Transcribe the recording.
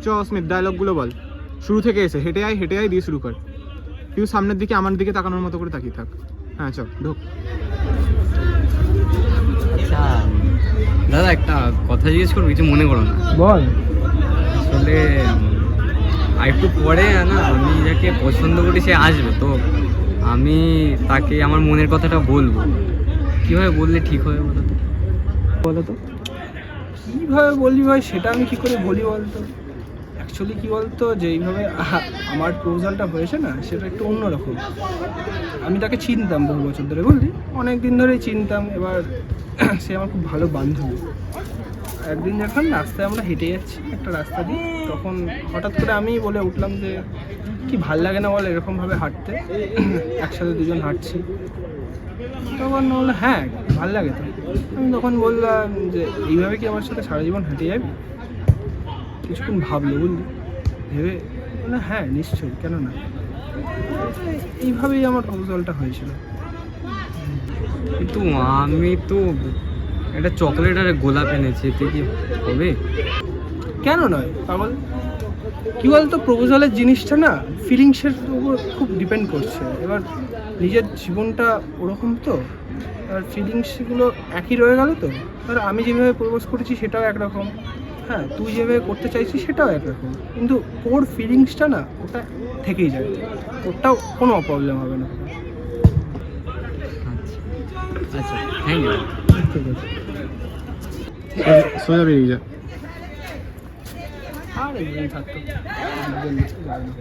চ স্মিথ ডায়লগগুলো বল, শুরু থেকে এসে হেঁটে আয় দিয়ে শুরু কর। তুই সামনের দিকে আমার দিকে তাকানোর মতো করে তাকিয়ে থাক। হ্যাঁ চ ঢোক। আচ্ছা দাদা, একটা কথা জিজ্ঞেস করবো, কিছু মনে করো না। বল। আসলে আর একটু পরে না আমি যাকে পছন্দ করি সে আসবে, তো আমি তাকে আমার মনের কথাটা বলবো। কীভাবে বললে ঠিক হবে বলো তো? বলো তো কীভাবে বলবি ভাই, সেটা আমি কী করে বলি বলতো। অ্যাকচুয়ালি কী বলতো, যে এইভাবে আমার প্রপোজালটা হয়েছে না, সেটা একটু অন্যরকম। আমি তাকে চিনতাম বহু বছর ধরে, বুঝলি, অনেক দিন ধরেই চিনতাম। এবার সে আমার খুব ভালো বান্ধবী। একদিন যখন রাস্তায় আমরা হেঁটে যাচ্ছি একটা রাস্তা দিয়ে, তখন হঠাৎ করে আমি বলে উঠলাম যে কি ভাল লাগে না বলে এরকমভাবে হাঁটতে, একসাথে দুজন হাঁটছি। তখন বললো হ্যাঁ ভাল লাগে তো। আমি তখন বললাম যে এইভাবে কি আমার সাথে সারা জীবন হেঁটে যাবি? কিছুক্ষণ ভাবলো, বুঝলি, ভেবে বললো হ্যাঁ নিশ্চয়ই, কেন না। এইভাবেই আমার প্রপোজালটা হয়েছিল। কিন্তু আমি তো একটা চকলেট আর গোলাপ এনেছি, এতে কি হবে? কেন নয় পাগল, কী বলতো, প্রপোজালের জিনিসটা না ফিলিংসের উপর খুব ডিপেন্ড করছে। এবার নিজের জীবনটা ওরকম তো, আর ফিলিংসগুলো একই রয়ে গেল তো। আর আমি যেভাবে প্রপোজ করেছি সেটাও একরকম, হ্যাঁ তুই যেভাবে করতে চাইছিস সেটাও একরকম, কিন্তু ওর ফিলিংসটা না ওটা থেকেই যায়, ওটাও কোনো প্রবলেম হবে না। আচ্ছা আচ্ছা, থ্যাংক ইউ। ঠিক আছে। সোজা বেরিয়ে যা। আর একদিন থাকতো, একদিন যাবে না।